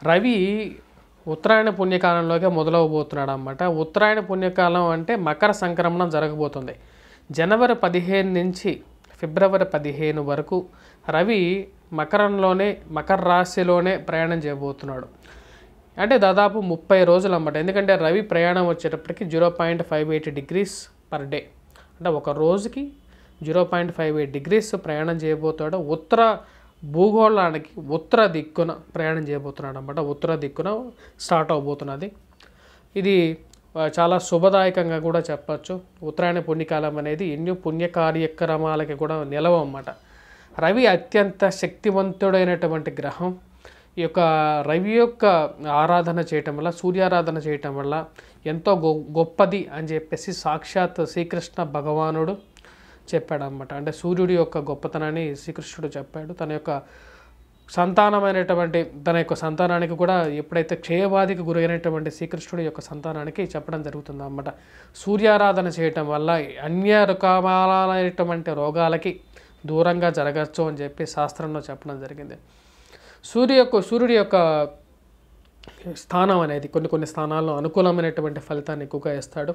రవి ఉత్తరాయణ పుణ్యకాలంలోకే మొదలవబోతున్నాడు అన్నమాట. ఉత్తరాయణ పుణ్యకాలం అంటే మకర సంక్రమణం జరగబోతుంది. జనవరి 15 నుంచి ఫిబ్రవరి 15 వరకు రవి మకర రాశిలోనే ప్రయాణం చేయబోతున్నాడు. అంటే దాదాపు 30 రోజులు అన్నమాట. ఎందుకంటే రవి ప్రయాణం వచ్చేటప్పటికి 0.58 డిగ్రీస్ పర్ డే, అంటే ఒక రోజుకి 0.58 డిగ్రీస్ ప్రయాణం చేయబోతాడు. ఉత్తర భూగోళానికి ఉత్తర దిక్కున ప్రయాణం చేయబోతున్నాడు అన్నమాట. ఉత్తర దిక్కున స్టార్ట్ అవబోతున్నది. ఇది చాలా శుభదాయకంగా కూడా చెప్పచ్చు. ఉత్తరాయణ పుణ్యకాలం అనేది ఎన్నో పుణ్య కార్యక్రమాలకి కూడా నిలవ అన్నమాట. రవి అత్యంత శక్తివంతుడైనటువంటి గ్రహం. ఈ యొక్క రవి యొక్క ఆరాధన చేయటం వల్ల, సూర్యారాధన చేయటం వల్ల ఎంతో గొప్పది అని చెప్పేసి సాక్షాత్ శ్రీకృష్ణ భగవానుడు చెప్పాడన్నమాట. అంటే సూర్యుడి యొక్క గొప్పతనాన్ని శ్రీకృష్ణుడు చెప్పాడు. తన యొక్క సంతానానికి కూడా ఎప్పుడైతే క్షయవాదికి గురైనటువంటి శ్రీకృష్ణుడి యొక్క సంతానానికి చెప్పడం జరుగుతుంది అన్నమాట. సూర్యారాధన చేయటం వల్ల అన్య రకాలైనటువంటి రోగాలకి దూరంగా జరగచ్చు అని చెప్పి శాస్త్రంలో చెప్పడం జరిగింది. సూర్యుడి యొక్క స్థానం అనేది కొన్ని స్థానాల్లో అనుకూలమైనటువంటి ఫలితాన్ని ఎక్కువగా ఇస్తాడు.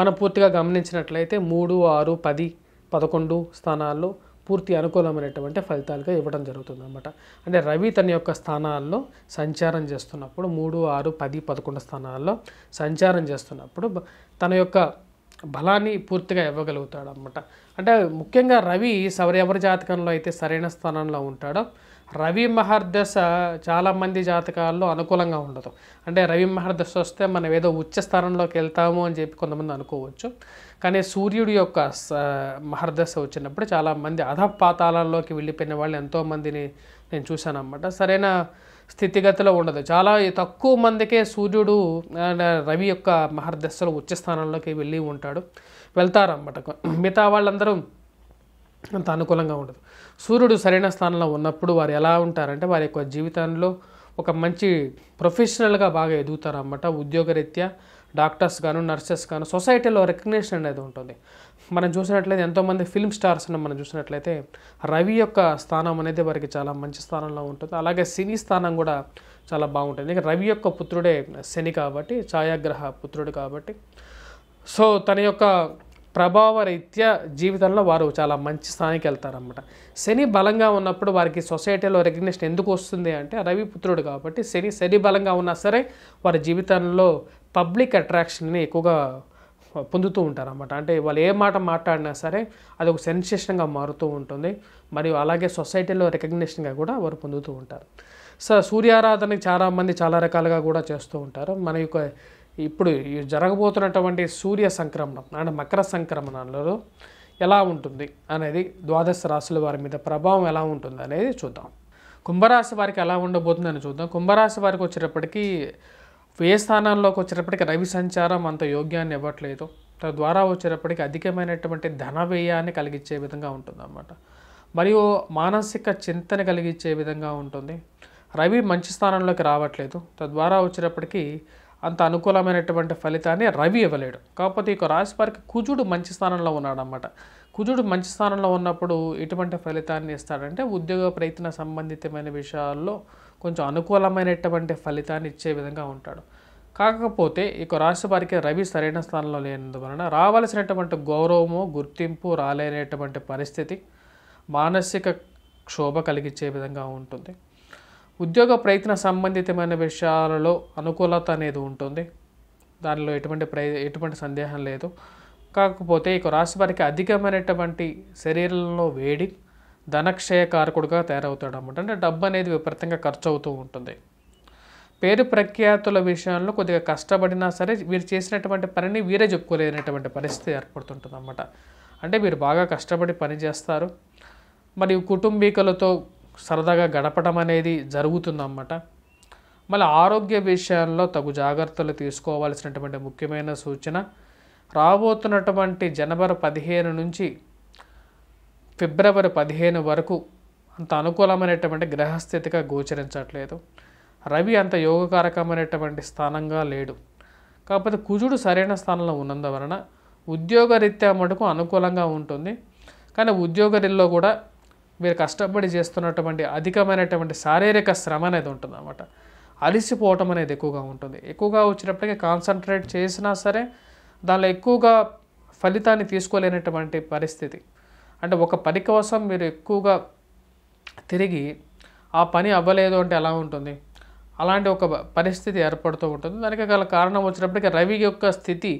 మనం పూర్తిగా గమనించినట్లయితే 3, 6, 10, 11 స్థానాల్లో పూర్తి అనుకూలమైనటువంటి ఫలితాలుగా ఇవ్వడం జరుగుతుంది అన్నమాట. అంటే రవి తన యొక్క స్థానాల్లో సంచారం చేస్తున్నప్పుడు 3, 6, 10, 11 స్థానాల్లో సంచారం చేస్తున్నప్పుడు తన యొక్క బలాన్ని పూర్తిగా ఇవ్వగలుగుతాడు అన్నమాట. అంటే ముఖ్యంగా రవి ఎవరి జాతకంలో అయితే సరైన స్థానంలో ఉంటాడో, రవి మహర్దశ చాలామంది జాతకాల్లో అనుకూలంగా ఉండదు. అంటే రవి మహర్దశ వస్తే మనం ఏదో ఉచ్చ స్థానంలోకి వెళ్తాము అని చెప్పి కొంతమంది అనుకోవచ్చు. కానీ సూర్యుడి యొక్క మహర్దశ వచ్చినప్పుడు చాలామంది అధపాతాళంలోకి వెళ్ళిపోయిన వాళ్ళు ఎంతోమందిని నేను చూశాను అన్నమాట. సరైన స్థితిగతిలో ఉండదు. చాలా తక్కువ మందికే సూర్యుడు రవి యొక్క మహర్దశలో ఉచ్చ స్థానంలోకి వెళ్తారన్నమాట. మిగతా వాళ్ళందరూ అంత అనుకూలంగా ఉండదు. సూర్యుడు సరైన స్థానంలో ఉన్నప్పుడు వారు ఎలా ఉంటారంటే వారి యొక్క జీవితంలో ఒక మంచి ప్రొఫెషనల్గా బాగా ఎదుగుతారన్నమాట. ఉద్యోగరీత్యా డాక్టర్స్ గాను, నర్సెస్ గాను సొసైటీలో రికగ్నిషన్ అనేది ఉంటుంది. మనం చూసినట్లయితే ఎంతోమంది ఫిల్మ్ స్టార్స్ని మనం చూసినట్లయితే రవి యొక్క స్థానం అనేది వారికి చాలా మంచి స్థానంలో ఉంటుంది. అలాగే సినీ స్థానం కూడా చాలా బాగుంటుంది. ఎందుకంటే రవి యొక్క పుత్రుడే శని కాబట్టి, ఛాయాగ్రహ పుత్రుడు కాబట్టి, సో తన యొక్క ప్రభావరీత్యా జీవితంలో వారు చాలా మంచి స్థానానికి వెళ్తారన్నమాట. శని బలంగా ఉన్నప్పుడు వారికి సొసైటీలో రికగ్నిషన్ ఎందుకు వస్తుంది అంటే రవి పుత్రుడు కాబట్టి. శని బలంగా ఉన్నా సరే వారి జీవితంలో పబ్లిక్ అట్రాక్షన్ని ఎక్కువగా పొందుతూ ఉంటారన్నమాట. అంటే వాళ్ళు ఏ మాట మాట్లాడినా సరే అది ఒక సెన్సేషన్గా మారుతూ ఉంటుంది. మరియు అలాగే సొసైటీలో రికగ్నిషన్గా కూడా వారు పొందుతూ ఉంటారు. సో సూర్యారాధనకి చాలామంది చాలా రకాలుగా కూడా చేస్తూ ఉంటారు. మన యొక్క ఇప్పుడు జరగబోతున్నటువంటి సూర్య సంక్రమణం అంటే మకర సంక్రమణంలో ఎలా ఉంటుంది అనేది, ద్వాదశ రాశుల వారి మీద ప్రభావం ఎలా ఉంటుంది అనేది చూద్దాం. కుంభరాశి వారికి ఎలా ఉండబోతుందని చూద్దాం. కుంభరాశి వారికి వచ్చేటప్పటికి వ్యయ స్థానాల్లోకి వచ్చేటప్పటికి రవి సంచారం అంత యోగ్యాన్ని ఇవ్వట్లేదు. తద్వారా వచ్చేటప్పటికి అధికమైనటువంటి ధన వ్యయాన్ని కలిగించే విధంగా ఉంటుందన్నమాట. మరియు మానసిక చింతన కలిగించే విధంగా ఉంటుంది. రవి మంచి స్థానంలోకి రావట్లేదు. తద్వారా వచ్చేటప్పటికి అంత అనుకూలమైనటువంటి ఫలితాన్ని రవి ఇవ్వలేడు. కాకపోతే ఈ రాశి వారికి కుజుడు మంచి స్థానంలో ఉన్నాడన్నమాట. కుజుడు మంచి స్థానంలో ఉన్నప్పుడు ఎటువంటి ఫలితాన్ని ఇస్తాడంటే ఉద్యోగ ప్రయత్న సంబంధితమైన విషయాల్లో కొంచెం అనుకూలమైనటువంటి ఫలితాన్ని ఇచ్చే విధంగా ఉంటాడు. కాకపోతే ఈ రాశి వారికి రవి సరైన స్థానంలో లేనందువలన రావాల్సినటువంటి గౌరవము, గుర్తింపు రాలేనటువంటి పరిస్థితి, మానసిక క్షోభ కలిగించే విధంగా ఉంటుంది. ఉద్యోగ ప్రయత్న సంబంధితమైన విషయాలలో అనుకూలత అనేది ఉంటుంది. దానిలో ఎటువంటి సందేహం లేదు. కాకపోతే ఈ రాశి వారికి అధికమైనటువంటి శరీరంలో వేడి, ధనక్షయకారకుడుగా తయారవుతాడు అన్నమాట. అంటే డబ్బు అనేది విపరీతంగా ఖర్చు అవుతూ ఉంటుంది. పేరు ప్రఖ్యాతుల విషయంలో కొద్దిగా కష్టపడినా సరే వీరు చేసినటువంటి పనిని వీరే చెప్పుకోలేనటువంటి పరిస్థితి ఏర్పడుతుంటుంది అన్నమాట. అంటే వీరు బాగా కష్టపడి పని చేస్తారు. మరియు కుటుంబీకులతో సరదాగా గడపడం అనేది జరుగుతుందన్నమాట. మళ్ళీ ఆరోగ్య విషయాల్లో తగు జాగ్రత్తలు తీసుకోవాల్సినటువంటి ముఖ్యమైన సూచన, రాబోతున్నటువంటి జనవరి 15 నుంచి ఫిబ్రవరి 15 వరకు అంత అనుకూలమైనటువంటి గ్రహస్థితిగా గోచరించట్లేదు. రవి అంత యోగకారకమైనటువంటి స్థానంగా లేడు. కాకపోతే కుజుడు సరైన స్థానంలో ఉన్నందువలన ఉద్యోగరీత్యా మటుకు అనుకూలంగా ఉంటుంది. కానీ ఉద్యోగరీల్లో కూడా మీరు కష్టపడి చేస్తున్నటువంటి అధికమైనటువంటి శారీరక శ్రమ అనేది ఉంటుంది అన్నమాట. అలిసిపోవటం అనేది ఎక్కువగా ఉంటుంది. ఎక్కువగా వచ్చినప్పటికీ కాన్సన్ట్రేట్ చేసినా సరే దానిలో ఎక్కువగా ఫలితాన్ని తీసుకోలేనటువంటి పరిస్థితి. అంటే ఒక పని కోసం మీరు ఎక్కువగా తిరిగి ఆ పని అవ్వలేదు అంటే ఎలా ఉంటుంది? అలాంటి ఒక పరిస్థితి ఏర్పడుతూ ఉంటుంది. దానికి గల కారణం వచ్చినప్పటికీ రవి యొక్క స్థితి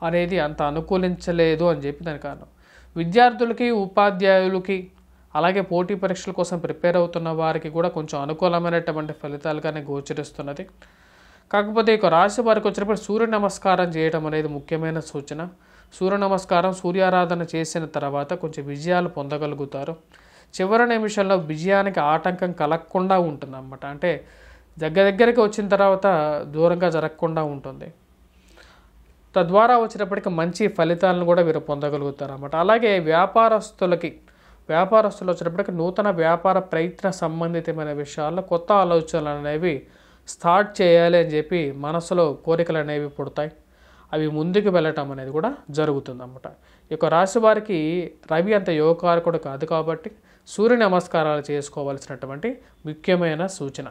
అనేది అంత అనుకూలించలేదు అని చెప్పి దానికి కారణం. విద్యార్థులకి, ఉపాధ్యాయులకి, అలాగే పోటీ పరీక్షల కోసం ప్రిపేర్ అవుతున్న వారికి కూడా కొంచెం అనుకూలమైనటువంటి ఫలితాలుగానే గోచరిస్తున్నది. కాకపోతే ఇక రాశి వారికి వచ్చినప్పుడు సూర్య నమస్కారం చేయడం అనేది ముఖ్యమైన సూచన. సూర్య నమస్కారం, సూర్యారాధన చేసిన తర్వాత కొంచెం విజయాలు పొందగలుగుతారు. చివరి నిమిషంలో విజయానికి ఆటంకం కలగకుండా ఉంటుంది అన్నమాట. అంటే దగ్గరికి వచ్చిన తర్వాత దూరంగా జరగకుండా ఉంటుంది. తద్వారా వచ్చినప్పటికీ మంచి ఫలితాలను కూడా వీరు పొందగలుగుతారు అన్నమాట. అలాగే వ్యాపారస్తులు వచ్చినప్పటికీ నూతన వ్యాపార ప్రయత్న సంబంధితమైన విషయాల్లో కొత్త ఆలోచనలు అనేవి స్టార్ట్ చేయాలి అని చెప్పి మనసులో కోరికలు అనేవి పుడతాయి. అవి ముందుకు వెళ్ళటం అనేది కూడా జరుగుతుందన్నమాట. ఈ యొక్క రాశి వారికి రవి అంత యోగకారకుడు కాదు కాబట్టి సూర్య నమస్కారాలు చేసుకోవాల్సినటువంటి ముఖ్యమైన సూచన.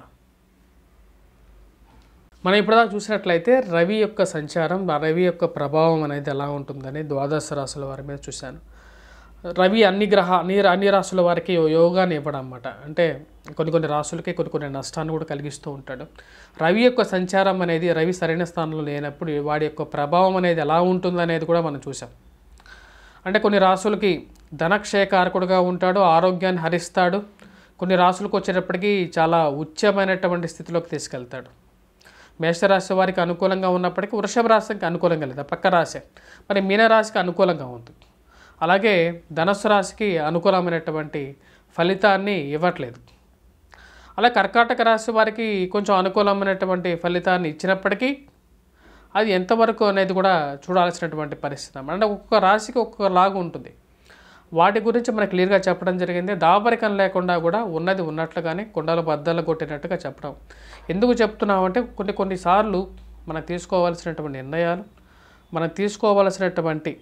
మనం ఇప్పటిదాకా చూసినట్లయితే రవి యొక్క సంచారం, రవి యొక్క ప్రభావం అనేది ఎలా ఉంటుందని ద్వాదశ రాశుల వారి మీద చూశాను. రవి అన్ని రాశుల వారికి యోగాన్ని ఇవ్వడం అన్నమాట. అంటే కొన్ని రాశులకి కొన్ని నష్టాన్ని కూడా కలిగిస్తూ ఉంటాడు. రవి యొక్క సంచారం అనేది, రవి సరైన స్థానంలో లేనప్పుడు వాడి యొక్క ప్రభావం అనేది ఎలా ఉంటుందనేది కూడా మనం చూసాం. అంటే కొన్ని రాశులకి ధనక్షయకారకుడుగా ఉంటాడు, ఆరోగ్యాన్ని హరిస్తాడు. కొన్ని రాశులకు వచ్చేటప్పటికీ చాలా ఉచ్చమైనటువంటి స్థితిలోకి తీసుకెళ్తాడు. మేషరాశి వారికి అనుకూలంగా ఉన్నప్పటికీ వృషభ రాశికి అనుకూలంగా లేదు, పక్క రాశి. మరి మీనరాశికి అనుకూలంగా ఉంది. అలాగే ధనుస్సు రాశికి అనుకూలమైనటువంటి ఫలితాన్ని ఇవ్వట్లేదు. అలా కర్కాటక రాశి వారికి కొంచెం అనుకూలమైనటువంటి ఫలితాన్ని ఇచ్చినప్పటికీ అది ఎంతవరకు అనేది కూడా చూడాల్సినటువంటి పరిస్థితి. అంటే ఒక్కొక్క రాశికి ఒక్కొక్క లాగా ఉంటుంది. వాటి గురించి మనకు క్లియర్గా చెప్పడం జరిగింది. దాపరికం లేకుండా కూడా ఉన్నది ఉన్నట్లుగానే కుండలు బద్దలు కొట్టినట్టుగా చెప్పడం. ఎందుకు చెప్తున్నామంటే కొన్నిసార్లు మనం తీసుకోవాల్సినటువంటి నిర్ణయాలు, మనం తీసుకోవాల్సినటువంటి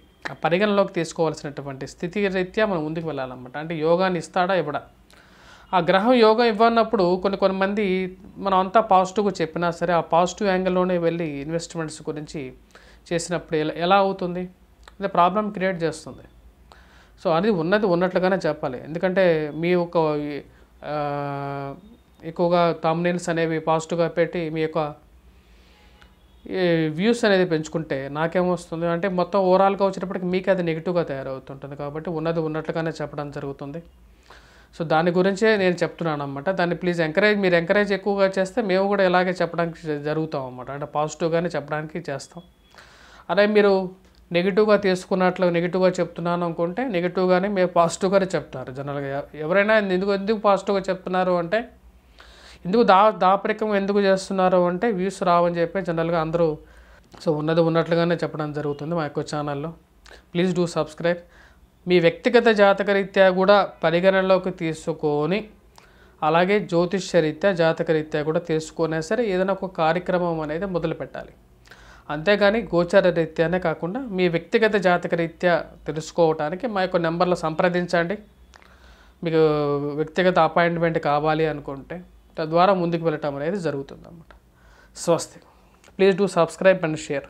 పరిగణలోకి తీసుకోవాల్సినటువంటి స్థితి రీత్యా మనం ముందుకు వెళ్ళాలన్నమాట. అంటే యోగాన్ని ఇస్తాడా ఇవ్వడా? ఆ గ్రహం యోగం ఇవ్వనప్పుడు కొంతమంది మనం అంతా పాజిటివ్గా చెప్పినా సరే ఆ పాజిటివ్ యాంగిల్లోనే వెళ్ళి ఇన్వెస్ట్మెంట్స్ గురించి చేసినప్పుడు ఎలా అవుతుంది? అదే ప్రాబ్లం క్రియేట్ చేస్తుంది. సో అది ఉన్నది ఉన్నట్లుగానే చెప్పాలి. ఎందుకంటే మీ యొక్క ఎక్కువగా థంబ్నెయిల్స్ అనేవి పాజిటివ్గా పెట్టి మీ యొక్క వ్యూస్ అనేది పెంచుకుంటే నాకేమొస్తుంది అంటే మొత్తం ఓవరాల్గా వచ్చేటప్పటికి మీకు అది నెగిటివ్గా తయారవుతుంటుంది. కాబట్టి ఉన్నది ఉన్నట్లుగానే చెప్పడం జరుగుతుంది. సో దాని గురించే నేను చెప్తున్నాను అన్నమాట. దాన్ని ప్లీజ్ మీరు ఎంకరేజ్ ఎక్కువగా చేస్తే మేము కూడా ఇలాగే చెప్పడానికి జరుగుతాం అన్నమాట. అంటే పాజిటివ్గానే చెప్పడానికి చేస్తాం. అదే మీరు నెగిటివ్గా తీసుకున్నట్లు నెగిటివ్గా చెప్తున్నాను అనుకుంటే నెగిటివ్గానే మీరు పాజిటివ్గానే చెప్తారు జనరల్గా. ఎవరైనా ఎందుకు పాజిటివ్గా చెప్తున్నారు అంటే ఎందుకు దాపరికం ఎందుకు చేస్తున్నారు అంటే వ్యూస్ రావని చెప్పి జనరల్గా అందరూ సో ఉన్నది ఉన్నట్లుగానే చెప్పడం జరుగుతుంది మా యొక్క ఛానల్లో. Please do subscribe. మీ వ్యక్తిగత జాతకరీత్యా కూడా పరిగణనలోకి తీసుకొని అలాగే జ్యోతిష్యరీత్యా జాతకరీత్యా కూడా తెలుసుకునే సరే ఏదైనా ఒక కార్యక్రమం అనేది మొదలు పెట్టాలి. అంతేగాని గోచార రీత్యానే కాకుండా మీ వ్యక్తిగత జాతక రీత్యా తెలుసుకోవడానికి మా యొక్క నెంబర్లో సంప్రదించండి. మీకు వ్యక్తిగత అపాయింట్మెంట్ కావాలి అనుకుంటే తద్వారా ముందుకు వెళ్ళటం అనేది జరుగుతుంది అన్నమాట. స్వస్తి. Please do subscribe and share.